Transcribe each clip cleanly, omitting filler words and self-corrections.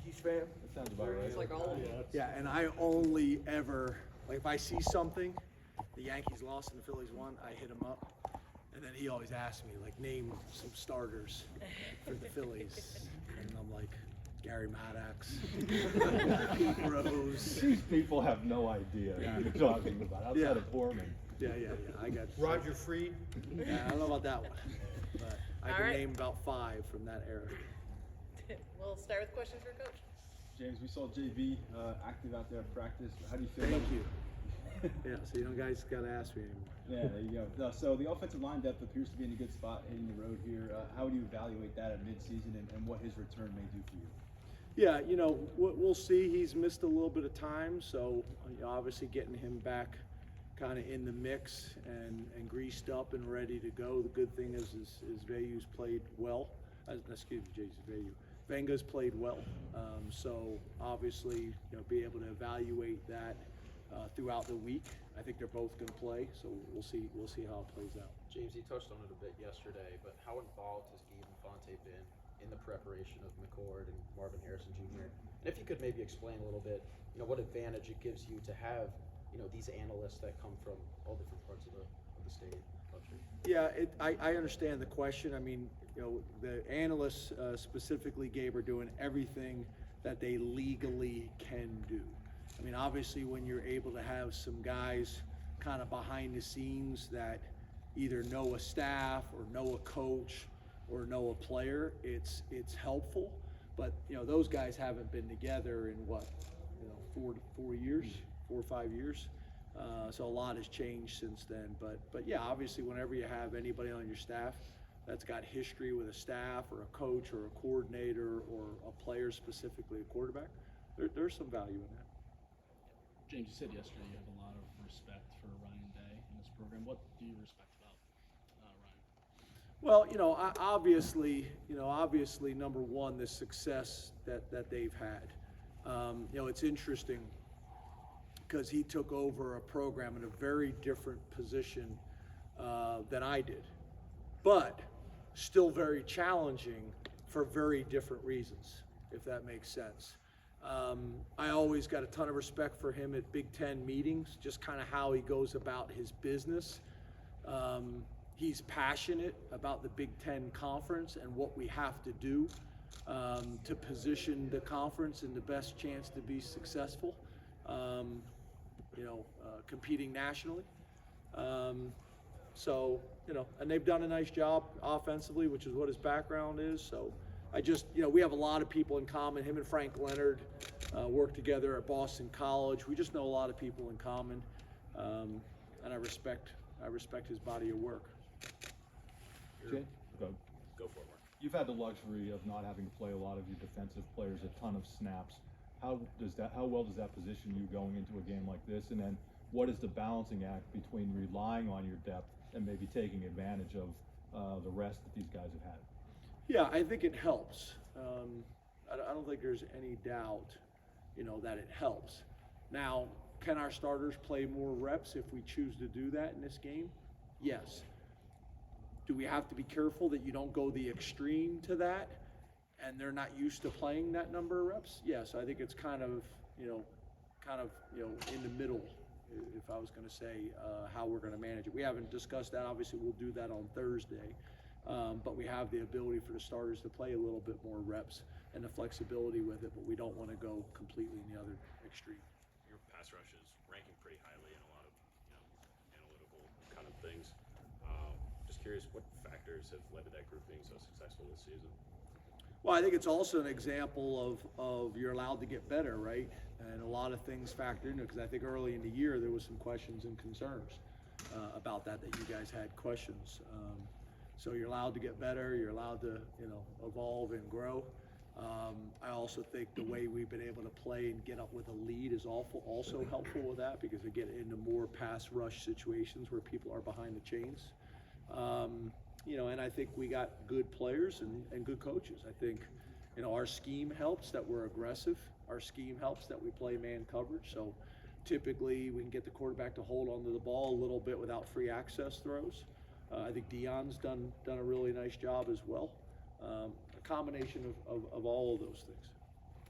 Yankees fan. That sounds about right. It's like all of them. Yeah, and I only ever, like if I see something, the Yankees lost and the Phillies won, I hit him up. And then he always asks me, like, name some starters for the Phillies. And I'm like, Gary Maddox, Pete Rose. These people have no idea what you're talking about outside of Borman. Yeah, I got Roger Freed. Yeah, I don't know about that one, but I All can right. name about 5 from that era. We'll start with questions for Coach. James, we saw JV active out there at practice. How do you feel? Thank you. Yeah, so you guys got to ask me anymore. Yeah, there you go. So the offensive line depth appears to be in a good spot hitting the road here. How would you evaluate that at midseason and what his return may do for you? Yeah, we'll see. He's missed a little bit of time, so obviously getting him back kind of in the mix and greased up and ready to go. The good thing is Vayu's played well. Excuse me, Jason Vayu. Venga's played well, so obviously be able to evaluate that throughout the week. I think they're both going to play, so we'll see how it plays out. James, you touched on it a bit yesterday, but how involved has Gabe Infante been in the preparation of McCord and Marvin Harrison Jr.? And if you could maybe explain a little bit, what advantage it gives you to have, these analysts that come from all different parts of the state and country. Yeah, I understand the question. I mean, the analysts, specifically Gabe, are doing everything that they legally can do. I mean, obviously, when you're able to have some guys kind of behind the scenes that either know a staff or know a coach or know a player, it's helpful. But those guys haven't been together in what, 4 or 5 years. So a lot has changed since then. But yeah, obviously, whenever you have anybody on your staff that's got history with a staff or a coach or a coordinator or a player, specifically a quarterback, there's some value in that. James, you said yesterday you have a lot of respect for Ryan Day in this program. What do you respect about Ryan? Well, obviously, number one, the success that they've had. It's interesting because he took over a program in a very different position than I did, but still very challenging for very different reasons, if that makes sense. I always got a ton of respect for him at Big Ten meetings, just kind of how he goes about his business. He's passionate about the Big Ten Conference and what we have to do to position the conference in the best chance to be successful, competing nationally. And they've done a nice job offensively, which is what his background is. So we have a lot of people in common. Him and Frank Leonard worked together at Boston College. We just know a lot of people in common, and I respect his body of work. Jay? Go for it, Mark. You've had the luxury of not having to play a lot of your defensive players a ton of snaps. How well does that position you going into a game like this? And then what is the balancing act between relying on your depth and maybe taking advantage of the rest that these guys have had? Yeah, I think it helps. I don't think there's any doubt, that it helps. Now, can our starters play more reps if we choose to do that in this game? Yes. Do we have to be careful that you don't go the extreme to that and they're not used to playing that number of reps? Yes, I think it's kind of in the middle, if I was going to say how we're going to manage it. We haven't discussed that. Obviously, we'll do that on Thursday. But we have the ability for the starters to play a little bit more reps and the flexibility with it, but we don't want to go completely in the other extreme. Your pass rush is ranking pretty highly in a lot of analytical kind of things. Just curious, what factors have led to that group being so successful this season? Well, I think it's also an example of you're allowed to get better, right? And a lot of things factor into it, because I think early in the year there was some questions and concerns about that you guys had questions. So you're allowed to get better. You're allowed to, evolve and grow. I also think the way we've been able to play and get up with a lead is also helpful with that, because we get into more pass rush situations where people are behind the chains. And I think we got good players and good coaches. I think, our scheme helps that we're aggressive. Our scheme helps that we play man coverage. So typically we can get the quarterback to hold onto the ball a little bit without free access throws. I think Deion's done a really nice job as well. A combination of all of those things.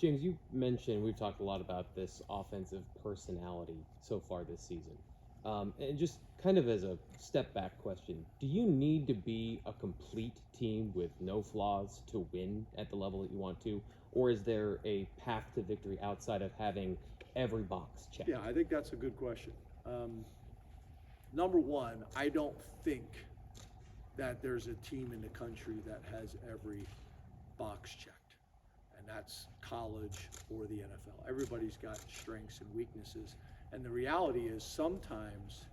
James, you mentioned, we've talked a lot about this offensive personality so far this season. And just kind of as a step back question, do you need to be a complete team with no flaws to win at the level that you want to? Or is there a path to victory outside of having every box checked? Yeah, I think that's a good question. Number one, I don't think that there's a team in the country that has every box checked, and that's college or the NFL. Everybody's got strengths and weaknesses, and the reality is sometimes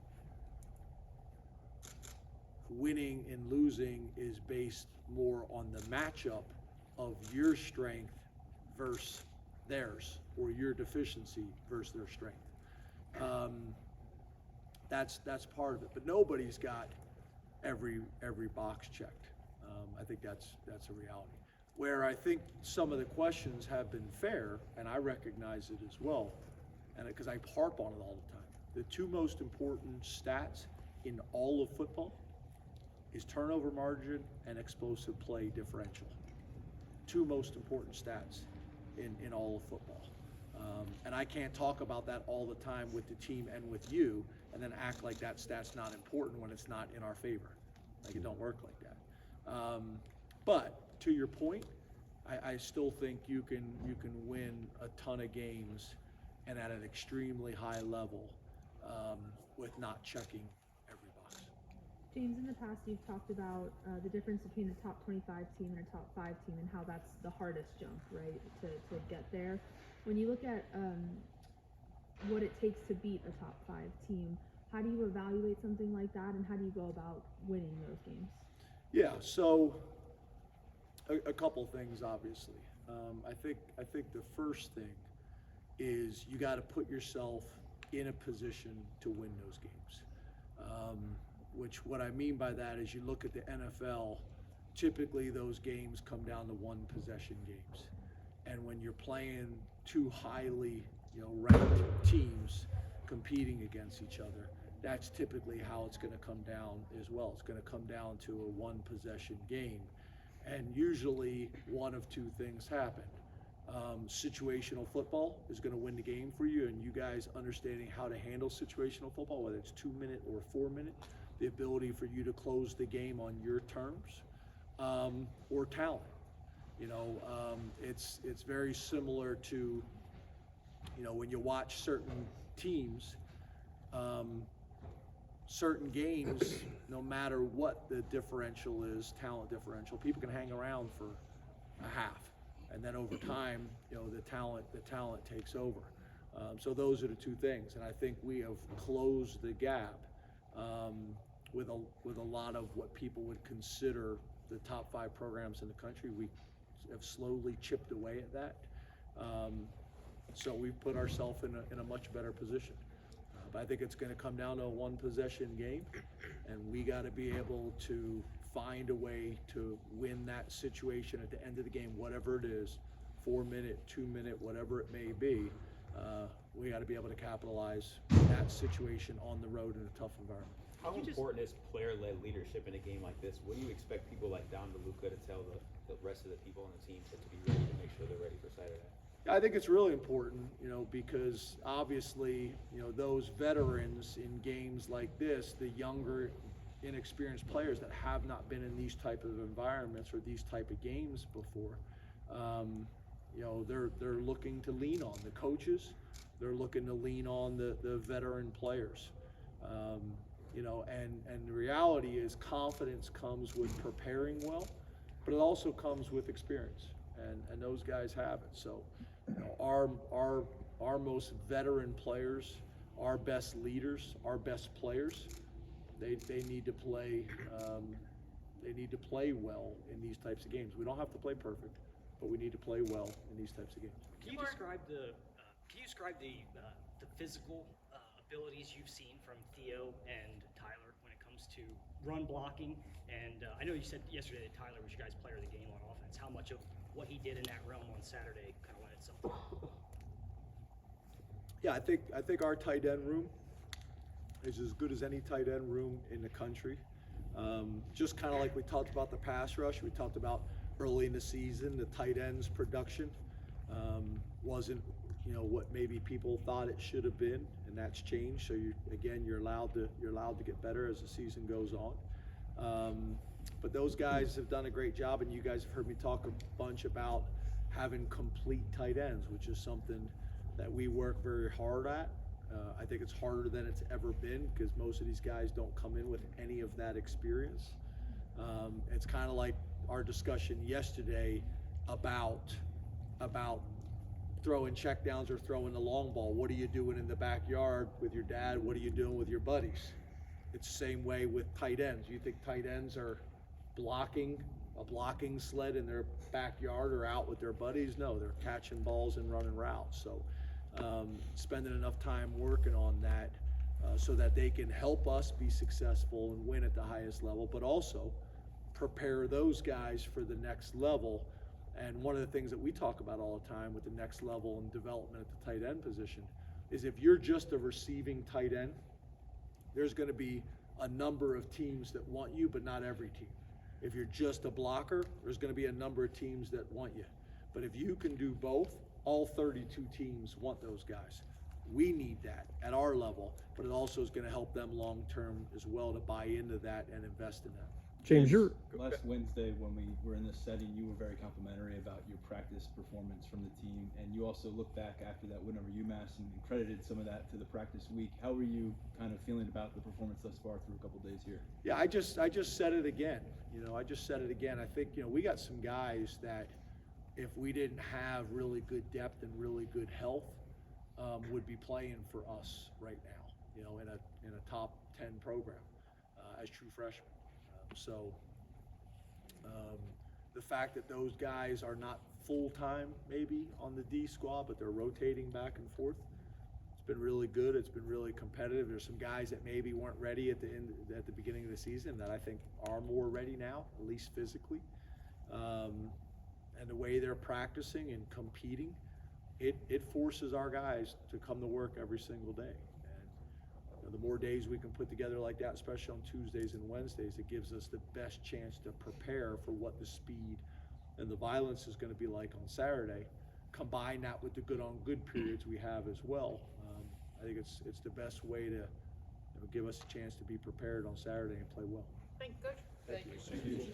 winning and losing is based more on the matchup of your strength versus theirs, or your deficiency versus their strength. That's part of it, but nobody's got every box checked. I think that's a reality. Where I think some of the questions have been fair, and I recognize it as well, and because I harp on it all the time. The two most important stats in all of football is turnover margin and explosive play differential. Two most important stats in all of football. And I can't talk about that all the time with the team and with you, and then act like that stat's not important when it's not in our favor. Like, it don't work like that. But to your point, I still think you can win a ton of games and at an extremely high level with not checking every box. James, in the past you've talked about the difference between a top 25 team and a top 5 team, and how that's the hardest jump, right, to get there. When you look at what it takes to beat a top 5 team, how do you evaluate something like that, and how do you go about winning those games? Yeah, so a couple things, obviously. I think the first thing is you got to put yourself in a position to win those games. Which what I mean by that is you look at the NFL, typically those games come down to one possession games. And when you're playing two highly, ranked teams competing against each other, that's typically how it's going to come down as well. It's going to come down to a one possession game. And usually one of two things happen. Situational football is going to win the game for you, and you guys understanding how to handle situational football, whether it's 2 minute or 4 minute, the ability for you to close the game on your terms, or talent. It's very similar to, when you watch certain teams, certain games, no matter what the differential is, talent differential, people can hang around for a half, and then over time, the talent takes over. So those are the two things, and I think we have closed the gap with a lot of what people would consider the top 5 programs in the country. We have slowly chipped away at that. So we've put ourselves in a much better position. But I think it's going to come down to a one possession game, and we got to be able to find a way to win that situation at the end of the game, whatever it is, 4 minute, 2 minute, whatever it may be. We got to be able to capitalize that situation on the road in a tough environment. How important is player-led leadership in a game like this? What do you expect people like Don DeLuca to tell the rest of the people on the team to be ready to make sure they're ready for Saturday? I think it's really important, because obviously, those veterans in games like this, the younger, inexperienced players that have not been in these type of environments or these type of games before, they're looking to lean on the coaches. They're looking to lean on the veteran players. And the reality is confidence comes with preparing well, but it also comes with experience, and those guys have it. So, our most veteran players, our best leaders, our best players, they need to play. They need to play well in these types of games. We don't have to play perfect, but we need to play well in these types of games. Can you describe the physical abilities you've seen from Theo and Tyler when it comes to run blocking? And I know you said yesterday that Tyler was your guys' player of the game on offense. How much of what he did in that realm on Saturday kind of lent itself to that? Yeah, I think our tight end room is as good as any tight end room in the country. Just kind of like we talked about the pass rush, we talked about early in the season, the tight ends production. wasn't, what maybe people thought it should have been, and that's changed. So you're allowed to get better as the season goes on. But those guys have done a great job, and you guys have heard me talk a bunch about having complete tight ends, which is something that we work very hard at. I think it's harder than it's ever been because most of these guys don't come in with any of that experience. It's kind of like our discussion yesterday about throwing checkdowns or throwing the long ball. What are you doing in the backyard with your dad? What are you doing with your buddies? It's the same way with tight ends. You think tight ends are blocking a blocking sled in their backyard or out with their buddies? No, they're catching balls and running routes. So spending enough time working on that so that they can help us be successful and win at the highest level, but also prepare those guys for the next level. And one of the things that we talk about all the time with the next level and development at the tight end position is if you're just a receiving tight end, there's going to be a number of teams that want you, but not every team. If you're just a blocker, there's going to be a number of teams that want you. But if you can do both, all 32 teams want those guys. We need that at our level, but it also is going to help them long term as well to buy into that and invest in that. James, last Wednesday when we were in this setting, you were very complimentary about your practice performance from the team, and you also looked back after that win over UMass and credited some of that to the practice week. How were you kind of feeling about the performance thus far through a couple days here? Yeah, I just said it again. I just said it again. I think we got some guys that if we didn't have really good depth and really good health, would be playing for us right now. In a top 10 program as true freshmen. So the fact that those guys are not full-time maybe on the D squad, but they're rotating back and forth, it's been really good. It's been really competitive. There's some guys that maybe weren't ready at the beginning of the season that I think are more ready now, at least physically. And the way they're practicing and competing, it forces our guys to come to work every single day. The more days we can put together like that, especially on Tuesdays and Wednesdays, it gives us the best chance to prepare for what the speed and the violence is going to be like on Saturday. Combine that with the good on good periods we have as well. I think it's the best way to give us a chance to be prepared on Saturday and play well. Thank you, Coach. Thank you.